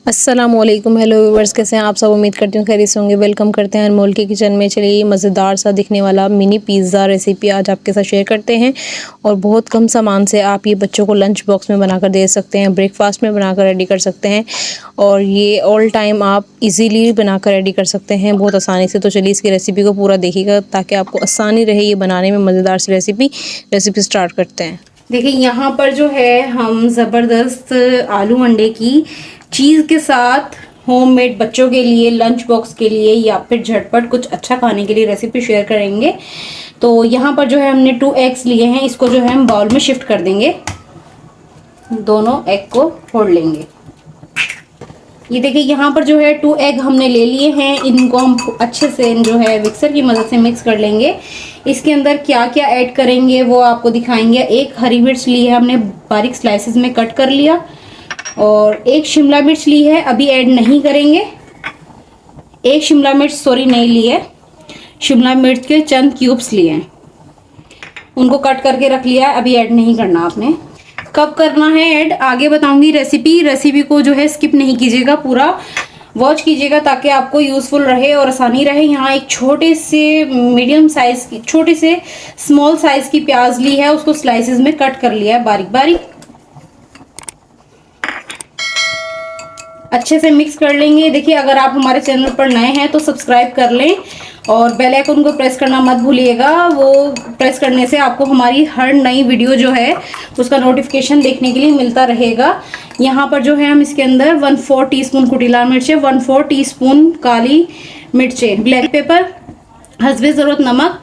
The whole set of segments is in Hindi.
अस्सलामुअलैकुम, हेलो व्यूवर्स, कैसे हैं आप सब। उम्मीद करती हूँ खैरियत से होंगे। वेलकम करते हैं अनमोल के किचन में। चलिए, ये मज़ेदार सा दिखने वाला मिनी पिज़्ज़ा रेसिपी आज आपके साथ शेयर करते हैं। और बहुत कम सामान से आप ये बच्चों को लंच बॉक्स में बनाकर दे सकते हैं, ब्रेकफास्ट में बनाकर रेडी कर सकते हैं, और ये ऑल टाइम आप इजीली बनाकर रेडी कर सकते हैं बहुत आसानी से। तो चलिए, इसकी रेसिपी को पूरा देखिएगा ताकि आपको आसानी रहे ये बनाने में। मज़ेदार सी रेसिपी स्टार्ट करते हैं। देखिए, यहाँ पर जो है हम ज़बरदस्त आलू अंडे की चीज़ के साथ होममेड बच्चों के लिए लंच बॉक्स के लिए या फिर झटपट कुछ अच्छा खाने के लिए रेसिपी शेयर करेंगे। तो यहाँ पर जो है हमने 2 एग्स लिए हैं, इसको जो है हम बाउल में शिफ्ट कर देंगे। दोनों एग को फोड़ लेंगे। ये देखिए, यहाँ पर जो है 2 एग हमने ले लिए हैं, इनको हम अच्छे से जो है मिक्सर की मदद से मिक्स कर लेंगे। इसके अंदर क्या क्या ऐड करेंगे वो आपको दिखाएंगे। एक हरी मिर्च ली है हमने, बारीक स्लाइसेस में कट कर लिया, और एक शिमला मिर्च ली है, अभी ऐड नहीं करेंगे। एक शिमला मिर्च नहीं ली है, शिमला मिर्च के चंद क्यूब्स लिए हैं, उनको कट करके रख लिया है, अभी ऐड नहीं करना आपने। कब करना है ऐड आगे बताऊंगी। रेसिपी को जो है स्किप नहीं कीजिएगा, पूरा वॉच कीजिएगा ताकि आपको यूजफुल रहे और आसानी रहे। यहाँ एक छोटे से स्मॉल साइज की प्याज ली है, उसको स्लाइसेस में कट कर लिया है बारीक बारीक। अच्छे से मिक्स कर लेंगे। देखिए, अगर आप हमारे चैनल पर नए हैं तो सब्सक्राइब कर लें और बेल आइकन को प्रेस करना मत भूलिएगा। वो प्रेस करने से आपको हमारी हर नई वीडियो जो है उसका नोटिफिकेशन देखने के लिए मिलता रहेगा। यहाँ पर जो है हम इसके अंदर 1/4 टीस्पून कुटी लाल मिर्चें, 1/4 टीस्पून काली मिर्चें, ब्लैक पेपर, हस्बे ज़रूरत नमक,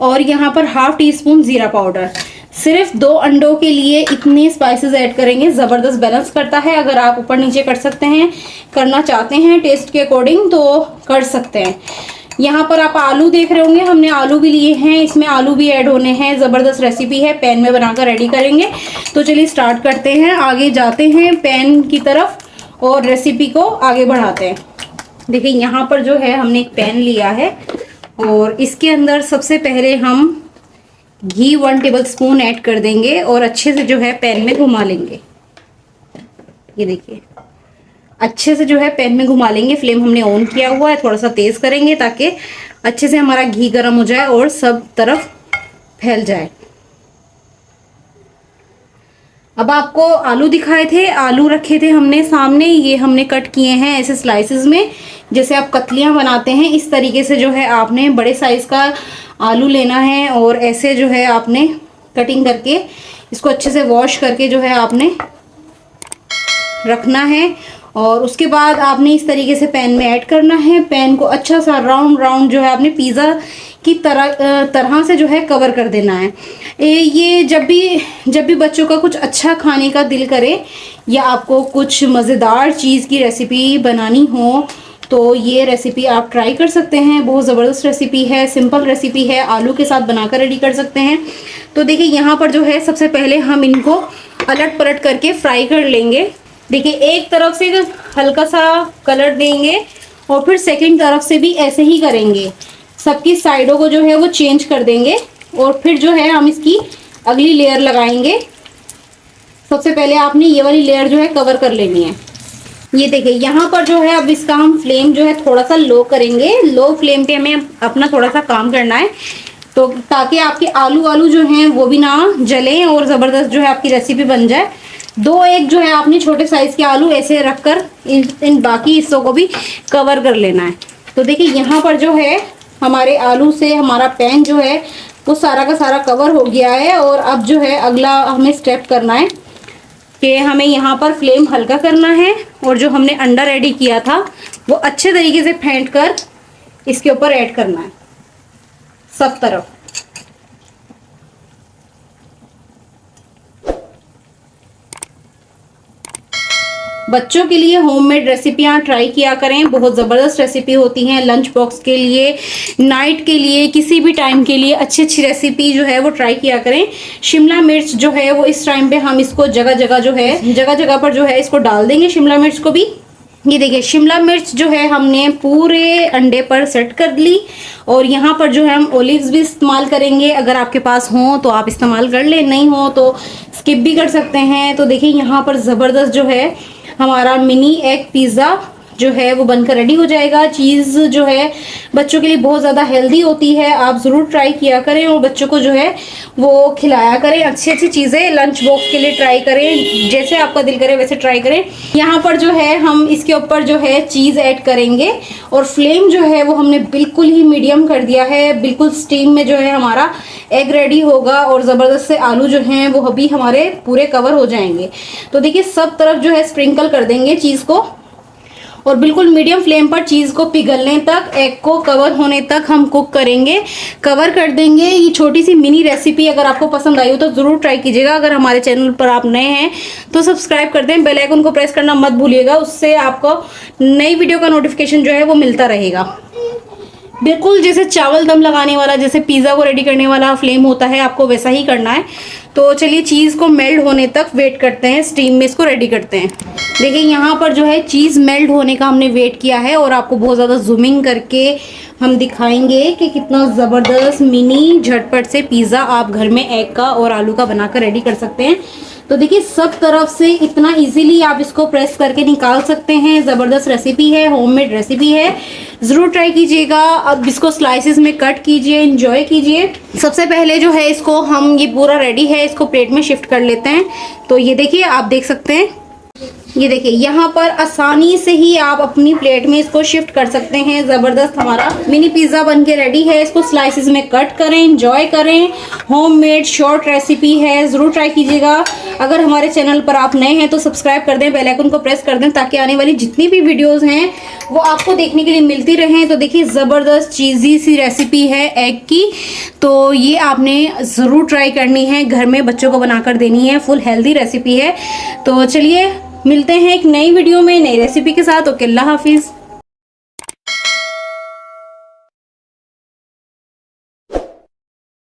और यहाँ पर 1/2 टीस्पून ज़ीरा पाउडर। सिर्फ 2 अंडों के लिए इतने स्पाइसेस ऐड करेंगे, ज़बरदस्त बैलेंस करता है। अगर आप ऊपर नीचे कर सकते हैं, करना चाहते हैं टेस्ट के अकॉर्डिंग तो कर सकते हैं। यहाँ पर आप आलू देख रहे होंगे, हमने आलू भी लिए हैं, इसमें आलू भी ऐड होने हैं। ज़बरदस्त रेसिपी है, पैन में बनाकर रेडी करेंगे। तो चलिए स्टार्ट करते हैं, आगे जाते हैं पैन की तरफ और रेसिपी को आगे बढ़ाते हैं। देखिए, यहाँ पर जो है हमने एक पैन लिया है और इसके अंदर सबसे पहले हम घी 1 टेबलस्पून ऐड कर देंगे और अच्छे से जो है पैन में घुमा लेंगे। ये देखिए, अच्छे से जो है पैन में घुमा लेंगे। फ्लेम हमने ऑन किया हुआ है, थोड़ा सा तेज करेंगे ताकि अच्छे से हमारा घी गर्म हो जाए और सब तरफ फैल जाए। अब आपको आलू दिखाए थे, आलू रखे थे हमने सामने, ये हमने कट किए हैं ऐसे स्लाइसेस में, जैसे आप कतलियां बनाते हैं इस तरीके से जो है आपने बड़े साइज का आलू लेना है और ऐसे जो है आपने कटिंग करके इसको अच्छे से वॉश करके जो है आपने रखना है। और उसके बाद आपने इस तरीके से पैन में ऐड करना है। पैन को अच्छा सा राउंड जो है आपने पिज़्ज़ा की तरह से जो है कवर कर देना है। ये जब भी बच्चों का कुछ अच्छा खाने का दिल करे या आपको कुछ मज़ेदार चीज़ की रेसिपी बनानी हो तो ये रेसिपी आप ट्राई कर सकते हैं। बहुत ज़बरदस्त रेसिपी है, सिंपल रेसिपी है, आलू के साथ बनाकर रेडी कर सकते हैं। तो देखिए, यहाँ पर जो है सबसे पहले हम इनको अलट पलट करके फ्राई कर लेंगे। देखिए, एक तरफ से हल्का सा कलर देंगे और फिर सेकंड तरफ से भी ऐसे ही करेंगे। सबकी साइडों को जो है वो चेंज कर देंगे और फिर जो है हम इसकी अगली लेयर लगाएंगे। सबसे पहले आपने ये वाली लेयर जो है कवर कर लेनी है। ये देखिए, यहाँ पर जो है अब इसका हम फ्लेम जो है थोड़ा सा लो करेंगे। लो फ्लेम पे हमें अपना थोड़ा सा काम करना है, तो ताकि आपके आलू जो हैं वो भी ना जलें और ज़बरदस्त जो है आपकी रेसिपी बन जाए। 2 एग जो है आपने छोटे साइज के आलू ऐसे रखकर इन बाकी हिस्सों को भी कवर कर लेना है। तो देखिए, यहाँ पर जो है हमारे आलू से हमारा पैन जो है वो सारा का सारा कवर हो गया है। और अब जो है अगला हमें स्टेप करना है कि हमें यहाँ पर फ्लेम हल्का करना है और जो हमने अंडा रेडी किया था वो अच्छे तरीके से फेंट कर इसके ऊपर ऐड करना है सब तरफ। बच्चों के लिए होममेड रेसिपियाँ ट्राई किया करें, बहुत ज़बरदस्त रेसिपी होती हैं। लंच बॉक्स के लिए, नाइट के लिए, किसी भी टाइम के लिए अच्छी रेसिपी जो है वो ट्राई किया करें। शिमला मिर्च जो है वो इस टाइम पे हम इसको जगह जगह पर जो है इसको डाल देंगे, शिमला मिर्च को भी। ये देखिए, शिमला मिर्च जो है हमने पूरे अंडे पर सेट कर ली। और यहाँ पर जो है हम ओलिव्स भी इस्तेमाल करेंगे, अगर आपके पास हो तो आप इस्तेमाल कर लें, नहीं हो तो स्किप भी कर सकते हैं। तो देखिए, यहाँ पर ज़बरदस्त जो है हमारा मिनी एग पिज़्ज़ा जो है वो बनकर रेडी हो जाएगा। चीज़ जो है बच्चों के लिए बहुत ज़्यादा हेल्दी होती है, आप ज़रूर ट्राई किया करें और बच्चों को जो है वो खिलाया करें। अच्छी अच्छी चीज़ें लंच बॉक्स के लिए ट्राई करें, जैसे आपका दिल करे वैसे ट्राई करें। यहाँ पर जो है हम इसके ऊपर जो है चीज़ ऐड करेंगे और फ्लेम जो है वो हमने बिल्कुल ही मीडियम कर दिया है। बिल्कुल स्टीम में जो है हमारा एग रेडी होगा और ज़बरदस्त से आलू जो हैं वो अभी हमारे पूरे कवर हो जाएंगे। तो देखिए सब तरफ जो है स्प्रिंकल कर देंगे चीज़ को और बिल्कुल मीडियम फ्लेम पर चीज़ को पिघलने तक, एग को कवर होने तक हम कुक करेंगे, कवर कर देंगे। ये छोटी सी मिनी रेसिपी अगर आपको पसंद आई हो तो ज़रूर ट्राई कीजिएगा। अगर हमारे चैनल पर आप नए हैं तो सब्सक्राइब कर दें, बेल आइकन को प्रेस करना मत भूलिएगा, उससे आपको नई वीडियो का नोटिफिकेशन जो है वो मिलता रहेगा। बिल्कुल जैसे चावल दम लगाने वाला, जैसे पिज़्ज़ा को रेडी करने वाला फ्लेम होता है, आपको वैसा ही करना है। तो चलिए चीज़ को मेल्ट होने तक वेट करते हैं, स्टीम में इसको रेडी करते हैं। देखिए यहाँ पर जो है चीज़ मेल्ट होने का हमने वेट किया है और आपको बहुत ज़्यादा जूमिंग करके हम दिखाएंगे कि कितना ज़बरदस्त मिनी झटपट से पिज़्ज़ा आप घर में एग का और आलू का बनाकर रेडी कर सकते हैं। तो देखिए सब तरफ से इतना इजीली आप इसको प्रेस करके निकाल सकते हैं। ज़बरदस्त रेसिपी है, होममेड रेसिपी है, ज़रूर ट्राई कीजिएगा। अब इसको स्लाइसेस में कट कीजिए, एंजॉय कीजिए। सबसे पहले जो है इसको हम, ये पूरा रेडी है, इसको प्लेट में शिफ्ट कर लेते हैं। तो ये देखिए आप देख सकते हैं, ये देखिए यहाँ पर आसानी से ही आप अपनी प्लेट में इसको शिफ्ट कर सकते हैं। ज़बरदस्त हमारा मिनी पिज़्ज़ा बन के रेडी है। इसको स्लाइसेस में कट करें, एंजॉय करें। होममेड शॉर्ट रेसिपी है, ज़रूर ट्राई कीजिएगा। अगर हमारे चैनल पर आप नए हैं तो सब्सक्राइब कर दें, बेल आइकन को प्रेस कर दें ताकि आने वाली जितनी भी वीडियोज़ हैं वो आपको देखने के लिए मिलती रहें। तो देखिए ज़बरदस्त चीज़ी सी रेसिपी है एग की, तो ये आपने ज़रूर ट्राई करनी है, घर में बच्चों को बनाकर देनी है। फुल हेल्दी रेसिपी है। तो चलिए मिलते हैं एक नई वीडियो में नई रेसिपी के साथ। ओके, अल्लाह हाफिज़।